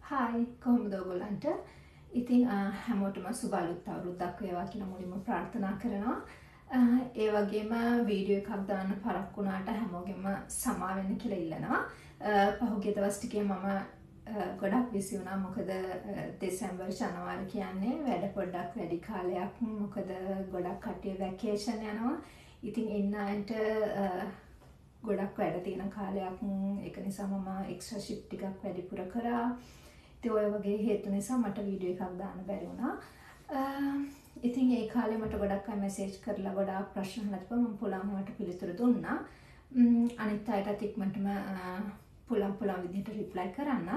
Hi කොහොමද ඔයගොල්ලන්ට? ඉතින් හැමෝටම සුබ අලුත් අවුරුද්දක් වේවා කියලා මුලින්ම ප්‍රාර්ථනා කරනවා. ඒ වගේම වීඩියෝ එකක් දාන්න පරක්කු වුණාට හැමෝගෙම සමා වෙන්න කියලා ඉල්ලනවා. පහුගිය දවස් ටිකේ මම ගොඩක් බිසි වුණා. මොකද දෙසැම්බර් ජනවාරි කියන්නේ වැඩ පොඩ්ඩක් වැඩි කාලයක්. මොකද ගොඩක් කට්ටිය වැකේෂන් යනවා. ඉතින් ඉන්න අයට ගොඩක් වැඩ තියෙන කාලයක්. ඒක නිසා මම එක්ස්ට්‍රා ෂිෆ්ට් ටිකක් වැඩිපුර කරා. ඉතින් ඔය වගේ හේතු නිසා මට වීඩියෝ එකක් දාන්න බැරි වුණා. ඉතින් ඒ කාලේ මට ගොඩක් අය මැසේජ් කරලා ගොඩාක් ප්‍රශ්න අහලා තිබ්බා. මම පුළුවන් වට පිළිතුරු දුන්නා. අනිත් අයටත් ඉක්මනටම පුළුවන් විදිහට රිප්ලයි කරන්න.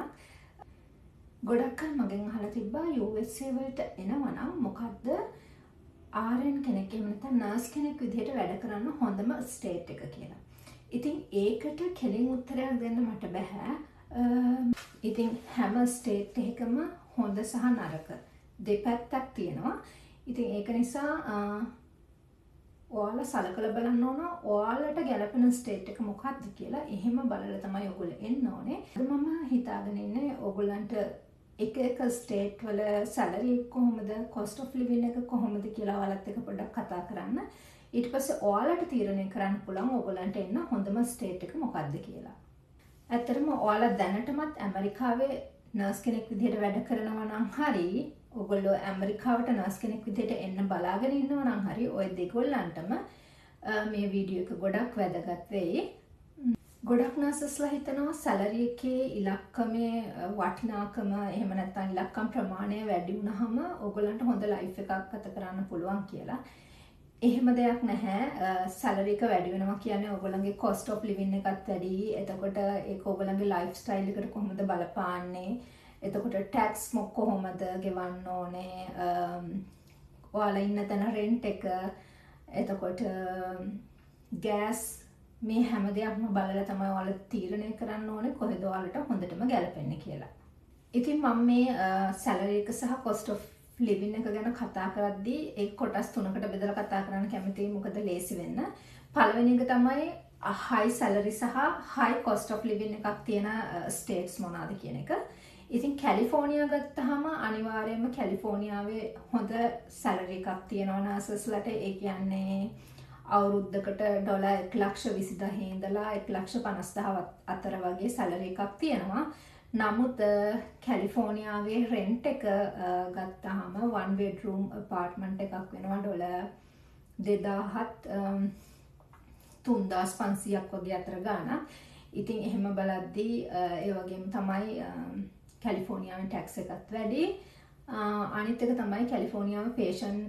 ගොඩක් අය මගෙන් අහලා තිබ්බා USA වලට එනවා නම් මොකද්ද RN කෙනෙක් එහෙම නැත්නම් නර්ස් කෙනෙක් විදිහට වැඩ කරන්න හොඳම ස්ටේට් එක කියලා. ඉතින් ඒකට කෙලින් උත්තරයක් දෙන්න මට බෑ. ඉතින් හැම ස්ටේට් එකකම හොඳ සහ නරක දෙපැත්තක් තියෙනවා. ඉතින් ඒක නිසා ඔයාලා සලකලා බලන්න ඕන ඔයාලට ගැළපෙන ස්ටේට් එක මොකක්ද කියලා. එහෙම බලලා තමයි ඔයගොල්ලෝ එන්න ඕනේ. මම හිතාගෙන ඉන්නේ ඔයගොල්ලන්ට එක ස්ටේට් වල සැලරි කොහොමද, cost of living එක කොහොමද කියලා ඔයාලත් එක්ක පොඩ්ඩක් කතා කරන්න. ඊට පස්සේ ඔයාලට තීරණය කරන්න පුළුවන් ඔයගොල්ලන්ට එන්න හොඳම ස්ටේට් එක මොකක්ද කියලා. ඇත්තටම ඔයාලා දැනටමත් ඇමරිකාවේ නර්ස් කෙනෙක් විදිහට වැඩ කරනවා නම් හරි, ඔයගොල්ලෝ ඇමරිකාවට නර්ස් කෙනෙක් විදිහට එන්න බලාගෙන ඉන්නවා නම් හරි, ඔය දෙගොල්ලන්ටම මේ වීඩියෝ එක ගොඩක් වැදගත් වෙයි. ගොඩක් නර්සස්ලා හිතනවා සැලරි එකේ ඉලක්කමේ වටිනාකම එහෙම නැත්නම් ඉලක්කම් ප්‍රමාණය වැඩි වුණාම ඔයගොල්ලන්ට හොඳ ලයිෆ් එකක් ගත කරන්න පුළුවන් කියලා. එහෙම දෙයක් නැහැ. සැලරි එක වැඩි වෙනවා කියන්නේ ඔයගොල්ලන්ගේ cost of living එකත් වැඩි. එතකොට ඒක ඔයගොල්ලන්ගේ ලයිෆ් ස්ටයිල් එකට කොහොමද බලපාන්නේ? එතකොට tax කොහොමද ගෙවන්න ඕනේ? ඔයාලා ඉන්න තැන rent එක, එතකොට gas, මේ හැම දෙයක්ම බලලා තමයි ඔයාලා තීරණය කරන්න ඕනේ කොහෙද ඔයාලට හොඳටම ගැලපෙන්නේ කියලා. ඉතින් මම මේ සැලරි එක සහ cost of living එක ගැන කතා කරද්දී ඒ කොටස් තුනකට බෙදලා කතා කරන්න කැමතියි. මොකද ලේසි වෙන්න. පළවෙනි එක තමයි high salary සහ high cost of living එකක් තියෙන states මොනවාද කියන එක. ඉතින් කැලිෆෝනියා ගත්තාම අනිවාර්යයෙන්ම කැලිෆෝනියාවේ හොඳ salary එකක් තියෙනවා නර්සස්ලට. ඒ කියන්නේ අවුරුද්දකට ඩොලර් 1,20,000 ඉඳලා 1,50,000 අතර වගේ salary එකක් තියෙනවා. නමුත් කැලිෆෝනියාවේ රෙන්ට් එක ගත්තාම one bedroom apartment එකක් වෙනවා ඩොලර් 2,000 3,500ක් වගේ අතර ගාණක්. ඉතින් එහෙම බලද්දී ඒ වගේම තමයි කැලිෆෝනියාවේ ටැක්ස් එකත් වැඩි. අනිත් එක තමයි කැලිෆෝනියාවේ patient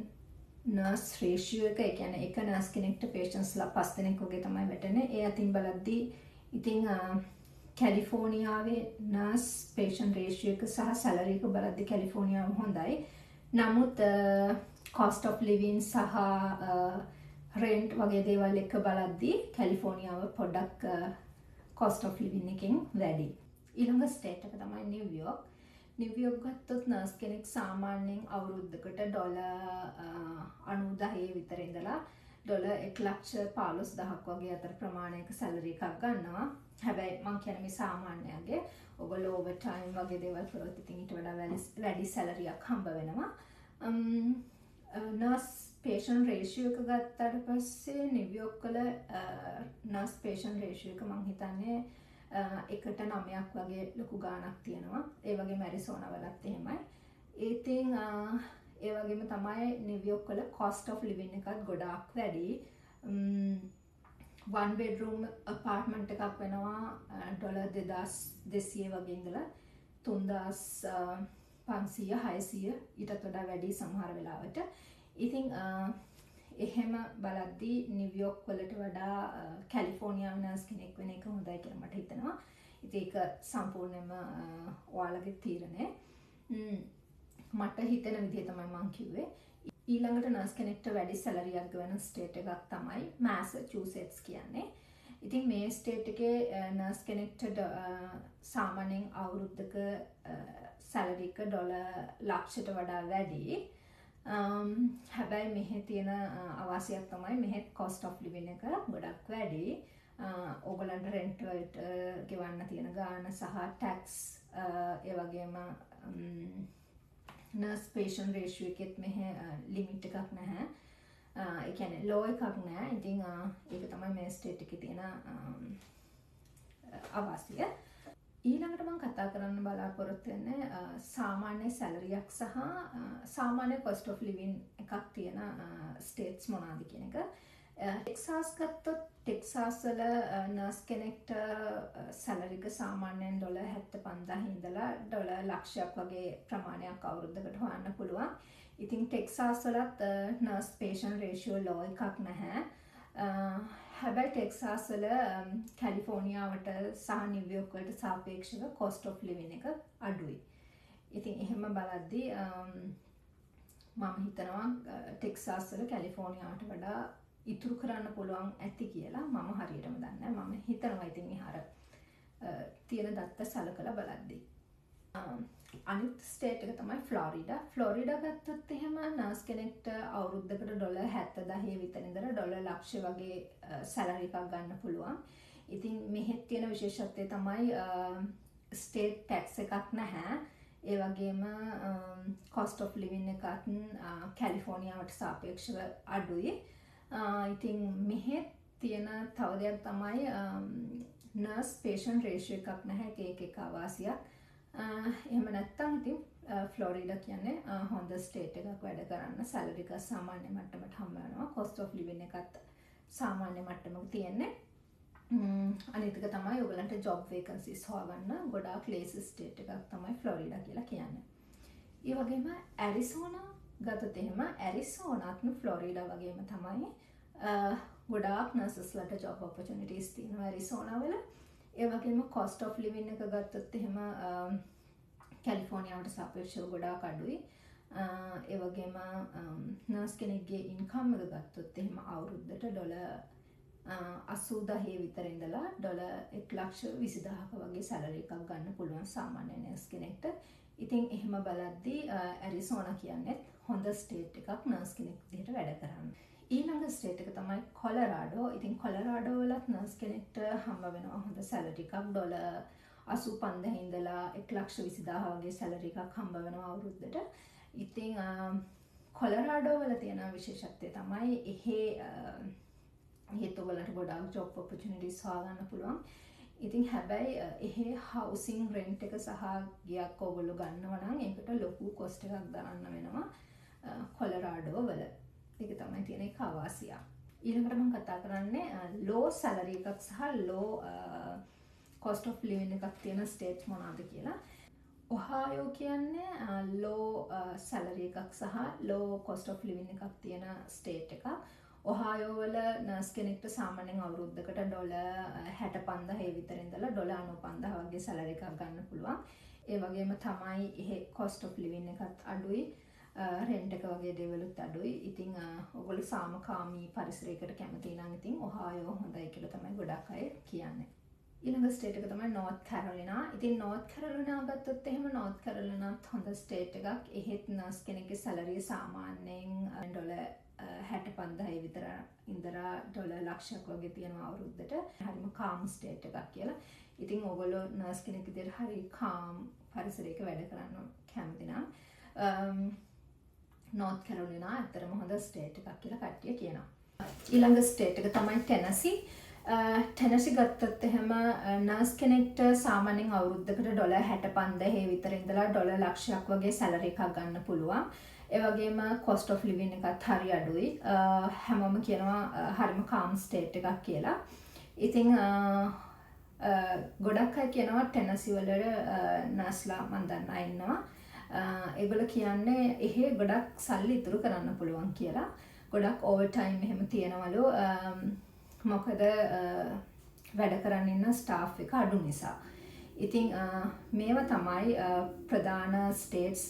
nurse ratio එක. ඒ කියන්නේ එක නර්ස් කෙනෙක්ට patientsලා 5 දෙනෙක් වගේ තමයි වැටෙන්නේ. ඒ අතින් බලද්දී ඉතින් කැලිෆෝනියාවේ නර්ස් patient ratio එක සහ salary එක බලද්දී කැලිෆෝනියාව හොඳයි. නමුත් cost of living සහ rent වගේ දේවල් එක බලද්දී කැලිෆෝනියාව පොඩ්ඩක් cost of living එකෙන් වැඩි. ඊළඟ ස්ටේට් එක තමයි නිව්යෝර්ක්. නිව්යෝර්ක් ගත්තොත් නර්ස් කෙනෙක් සාමාන්‍යයෙන් අවුරුද්දකට ඩොලර් 90,000 විතර ඉඳලා ඩොලර් 1,15,000ක් වගේ අතර ප්‍රමාණයක සැලරි එකක් ගන්නවා. හැබැයි මම කියන්නේ මේ සාමාන්‍යයන්ගේ. ඔයගොල්ලෝ ඕවර් ටයිම් වගේ දේවල් කරොත් ඉතින් ඊට වඩා වැඩි සැලරි එකක් හම්බ වෙනවා. නර්ස් patient ratio එක ගත්තාට පස්සේ නිව්යෝර්ක් වල නර්ස් patient ratio එක මම හිතන්නේ 1:9ක් වගේ ලොකු ගාණක් තියෙනවා. ඒ වගේම ඇරිසෝනා වලත් එහෙමයි. ඉතින් ඒ වගේම තමයි නිව්යෝර්ක් වල cost of living එකත් ගොඩාක් වැඩි. one bedroom apartment එකක් වෙනවා ඩොලර් 2,200 වගේ ඉඳලා 3,500 600 ඊටත් වඩා වැඩි සමහර වෙලාවට. ඉතින් එහෙම බලද්දී නිව්යෝර්ක් වලට වඩා කැලිෆෝනියාවේ නර්ස් කෙනෙක් වෙන එක හොඳයි කියලා මට හිතෙනවා. ඉතින් ඒක සම්පූර්ණයෙන්ම ඔයාලගේ තීරණය. මට හිතෙන විදිහ තමයි මම කිව්වේ. ඊළඟට නර්ස් කෙනෙක්ට වැඩි සැලරි එකක් ගන්න ස්ටේට් එකක් තමයි මැසචුසෙට්ස් කියන්නේ. ඉතින් මේ ස්ටේට් එකේ නර්ස් කෙනෙක්ට සාමාන්‍යයෙන් අවුරුද්දක සැලරි එක ඩොලර් ලක්ෂයට වඩා වැඩි. හැබැයි මෙහි තියෙන අවාසියක් තමයි මෙහෙත් cost of living එක ගොඩක් වැඩි. ඕගොල්ලන්ට රෙන්ට් වලට ගෙවන්න තියෙන ගාණ සහ ටැක්ස් ඒ වගේම නර්ස් පේෂන්ට් රේෂියෝ එකෙත් මෙහෙ ලිමිට් එකක් නැහැ. ඒ කියන්නේ ලෝ එකක් නැහැ. ඉතින් ඒක තමයි මේ ස්ටේට් එකේ තියෙන අවශ්‍ය. ඊළඟට මම කතා කරන්න බලාපොරොත්තු වෙන්නේ සාමාන්‍ය සැලරියක් සහ සාමාන්‍ය cost of living එකක් තියෙන ස්ටේට්ස් මොනවාද කියන එක. ටෙක්සාස් ගත්තොත් ටෙක්සාස් වල නර්ස් කෙනෙක්ට සැලරි එක සාමාන්‍යයෙන් $75,000 ඉඳලා $1,00,000ක් වගේ ප්‍රමාණයක් අවුරුද්දකට හොයන්න පුළුවන්. ඉතින් ටෙක්සාස් වලත් නර්ස් පේෂන්ට් රේෂියෝ ලෝ එකක් නැහැ. හැබැයි ටෙක්සාස් වල කැලිෆෝනියාවට සහ නිව්යෝක් වලට සාපේක්ෂව cost of living එක අඩුයි. ඉතින් එහෙම බලද්දී මම හිතනවා ටෙක්සාස් වල කැලිෆෝනියාවට වඩා ඉතුරු කරන්න පුළුවන් ඇති කියලා. මම හරියටම දන්නේ නැහැ. මම හිතනවා ඉතින් එහාර තියෙන දත්ත සලකලා බලද්දී. අනිත් ස්ටේට් එක තමයි ෆ්ලොරිඩා. ෆ්ලොරිඩා ගත්තොත් එහෙම නර්ස් කෙනෙක්ට අවුරුද්දකට $70,000 විතර ඉඳලා $1,00,000 වගේ සැලරි එකක් ගන්න පුළුවන්. ඉතින් මෙහෙත් තියෙන විශේෂත්වය තමයි ස්ටේට් ටැක්ස් එකක් නැහැ. ඒ වගේම cost of living එකත් කැලිෆෝනියාවට සාපේක්ෂව අඩුයි. ඉතින් මෙහෙත් තියෙන තව දෙයක් තමයි නර්ස් පේෂන්ට් රේෂියෝ එකක් නැහැ. ඒක එක අවාසියක්. එහෙම නැත්තම් ඉතින් ෆ්ලොරිඩා කියන්නේ හොඳ ස්ටේට් එකක් වැඩ කරන්න. සැලරි එක සාමාන්‍ය මට්ටමට හම්බ වෙනවා. cost of living එකත් සාමාන්‍ය මට්ටමක තියෙන්නේ. අනිත් එක තමයි ඔයගලන්ට job vacancies හොයගන්න ගොඩාක් ලේසි ස්ටේට් එකක් තමයි ෆ්ලොරිඩා කියලා කියන්නේ. ඒ වගේම ඇරිසෝනා ගත්තොත් එහෙම ඇරිසෝනාත් ෆ්ලොරිඩා වගේම තමයි ගොඩාක් නර්සස්ලට job opportunities තියෙනවා ඇරිසෝනා වල. ඒ වගේම cost of living එක ගත්තොත් එහෙම කැලිෆෝනියාවට සාපේක්ෂව ගොඩාක් අඩුයි. ඒ වගේම නර්ස් කෙනෙක්ගේ ඉන්කම් එක ගත්තොත් එහෙම අවුරුද්දට $80,000 විතර ඉඳලා $1,20,000ක වගේ සැලරි එකක් ගන්න පුළුවන් සාමාන්‍ය නර්ස් කෙනෙක්ට. ඉතින් එහෙම බලද්දී ඇරිසෝනා කියන්නේ හොඳ ස්ටේට් එකක් නර්ස් කෙනෙක් විදිහට වැඩ කරන්න. ඊළඟ ස්ටේට් එක තමයි කොලරාඩෝ. ඉතින් කොලරාඩෝ වලත් නර්ස් කෙනෙක්ට හම්බ වෙනවා හොඳ සැලරි එකක් $85,000 ඉඳලා $1,20,000 වගේ සැලරි එකක් හම්බ වෙනවා අවුරුද්දට. ඉතින් කොලරාඩෝ වල තියෙන විශේෂත්වය තමයි එහෙත් ඔයගලන්ට ගොඩාක් job opportunities හොයාගන්න පුළුවන්. ඉතින් හැබැයි එහෙ housing rent එක සහ ගියක් ඔයගොල්ලෝ ගන්නවා නම් ඒකට ලොකු cost එකක් දාන්න වෙනවා කොලරාඩෝ වල. ඒක තමයි තියෙන එක අවාසිය. ඊළඟට මම කතා කරන්නේ low salary එකක් සහ low cost of living එකක් තියෙන states මොනවාද කියලා. ඔහායෝ කියන්නේ low salary එකක් සහ low cost of living එකක් තියෙන state එකක්. ඔහායෝ වල නර්ස් කෙනෙක්ට සාමාන්‍යයෙන් අවුරුද්දකට $65,000 විතර ඉඳලා $95,000 වගේ සැලරි එකක් ගන්න පුළුවන්. ඒ වගේම තමයි එහෙ cost of living එකත් අඩුයි. රෙන්ට් එක වගේ දේවලුත් අඩුයි. ඉතින් ඔයගොල්ලෝ සාමකාමී පරිසරයකට කැමති නම් ඉතින් ඔහායෝ හොඳයි කියලා තමයි ගොඩක් අය කියන්නේ. ඊළඟ ස්ටේට් එක තමයි නෝර්ත් කැරොලිනා. ඉතින් නෝර්ත් කැරොලිනා ගත්තොත් එහෙම නෝර්ත් කැරොලිනාත් හොඳ ස්ටේට් එකක්. එහෙත් නර්ස් කෙනෙක්ගේ සැලරිය සාමාන්‍යයෙන් $65,000 විතර ඉඳලා $1,00,000ක් වගේ තියෙනවා අවුරුද්දට. හරිම කාම් ස්ටේට් එකක් කියලා. ඉතින් ඔයගොල්ලෝ නර්ස් කෙනෙක් විදිහට හරි කාම් පරිසරයක වැඩ කරන්න කැමති නම් නෝර්ත් කැරොලිනා ඇත්තටම හොඳ ස්ටේට් එකක් කියලා කට්ටිය කියනවා. ඊළඟ ස්ටේට් එක තමයි ටෙනසි. ටෙනසි ගත්තොත් එහෙම නර්ස් කෙනෙක්ට සාමාන්‍යයෙන් අවුරුද්දකට $65,000 විතර ඉඳලා $1,00,000ක් වගේ සැලරි එකක් ගන්න පුළුවන්. ඒ වගේම cost of living එකත් හරි අඩුයි. හැමෝම කියනවා හරිම calm state එකක් කියලා. ඉතින් ගොඩක් අය කියනවා ටෙනසි වල නර්ස්ලා මන් දන්නා ඉන්නවා. ඒගොල්ලෝ කියන්නේ එහෙ ගොඩක් සල්ලි ඉතුරු කරන්න පුළුවන් කියලා. ගොඩක් ඕවර් ටයිම් එහෙම තියනවලු. මොකද වැඩ කරන්න ඉන්න ස්ටාෆ් එක අඩු නිසා. ඉතින් මේවා තමයි ප්‍රධාන ස්ටේට්ස්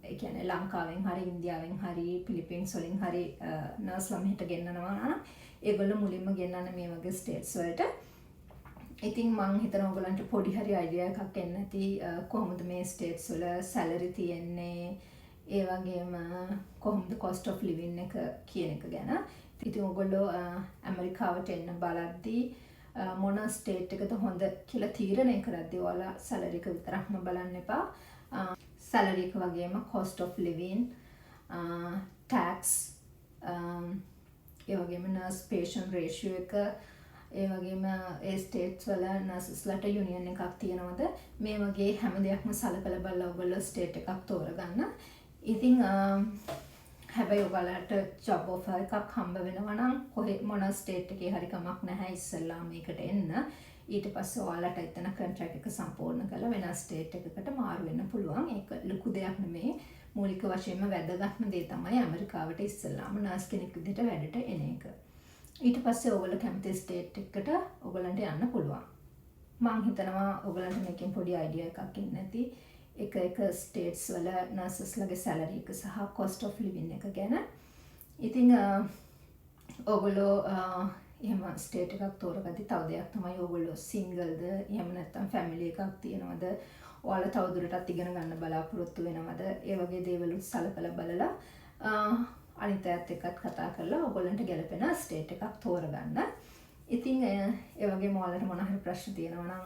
ඒ කියන්නේ ලංකාවෙන් හරි ඉන්දියාවෙන් හරි පිලිපින්ස් වලින් හරි නර්ස්ලා මෙහෙට ගෙන්නනවා නම් ඒගොල්ලෝ මුලින්ම ගෙන්නන්නේ මේ වගේ ස්ටේට්ස් වලට. ඉතින් මම හිතනවා ඔයගලන්ට පොඩි හරි අයිඩියා එකක් එන්න ඇති කොහොමද මේ ස්ටේට්ස් වල සැලරි තියෙන්නේ ඒ වගේම කොහොමද cost of living එක කියන එක ගැන. ඉතින් ඔයගොල්ලෝ ඇමරිකාවට එන්න බලද්දී මොන ස්ටේට් එකද හොඳ කියලා තීරණය කරද්දී ඔයාලා සැලරි එක විතරක්ම බලන්න එපා. සැලරි එක වගේම cost of living, tax, ඒ වගේම nurse patient ratio එක, ඒ වගේම ඒ ස්ටේට්ස් වල නර්සස්ලාට යුනියන් එකක් තියෙනවද, මේ වගේ හැම දෙයක්ම සලකලා බලලා ඔයගොල්ලෝ ස්ටේට් එකක් තෝරගන්න. ඉතින් හැබැයි ඔයාලට ජොබ් ඔෆර් එකක් හම්බ වෙනවා නම් මොන ස්ටේට් එකේ හරි කමක් නැහැ ඉස්සෙල්ලා මේකට එන්න. ඊට පස්සේ ඔයාලට එතන කොන්ට්‍රැක්ට් එක සම්පූර්ණ කරලා වෙනස් ස්ටේට් එකකට මාරු වෙන්න පුළුවන්. ඒක ලොකු දෙයක් නෙමෙයි. මූලික වශයෙන්ම වැදගත්ම දේ තමයි ඇමරිකාවට ඉස්සෙල්ලාම නර්ස් කෙනෙක් විදිහට වැඩට එන එක. ඊට පස්සේ ඔයගොල්ලෝ කැමති ස්ටේට් එකකට ඔයගලන්ට යන්න පුළුවන්. මම හිතනවා ඔයගලන්ට මේකෙන් පොඩි අයිඩියා එකක් එන්න ඇති. එක ස්ටේට්ස් වල නර්සස්ලගේ සැලරි එක සහ cost of living එක ගැන. ඉතින් ඔයගොල්ලෝ එහෙම ස්ටේට් එකක් තෝරගත්තී තව දෙයක් තමයි ඔයගොල්ලෝ සිංගල්ද එහෙම නැත්නම් ෆැමිලි එකක් තියනවද, ඔයාලා තවදුරටත් ඉගෙන ගන්න බලාපොරොත්තු වෙනවද, ඒ වගේ දේවල් සලකලා බලලා අනිත් අයත් එක්කත් කතා කරලා ඔයගොල්ලන්ට ගැලපෙන ස්ටේට් එකක් තෝරගන්න. ඉතින් ඒ වගේම ඔයාලට මොන හරි ප්‍රශ්න තියෙනවා නම්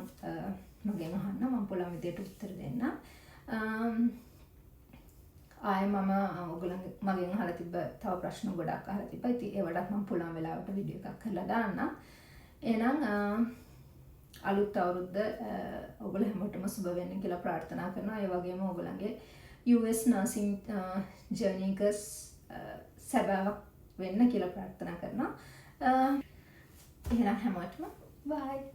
මගෙන් අහන්න, මම පුළුවන් විදියට උත්තර දෙන්න. ආයෙ මම ඔයගොල්ලන්ගේ මගෙන් අහලා තිබ්බ තව ප්‍රශ්න ගොඩක් අහලා තිබ්බා. ඉතින් ඒවටත් මම පුළුවන් වෙලාවට වීඩියෝ එකක් කරලා දාන්නම්. එහෙනම් අලුත් අවුරුද්ද ඔයගොල්ලෝ හැමෝටම සුබ වෙන්න කියලා ප්‍රාර්ථනා කරනවා. ඒ වගේම ඔයගොල්ලන්ගේ US nursing journey එක සැබෑවක් වෙන්න කියලා ප්‍රාර්ථනා කරනවා. එහෙනම් හැමෝටම bye.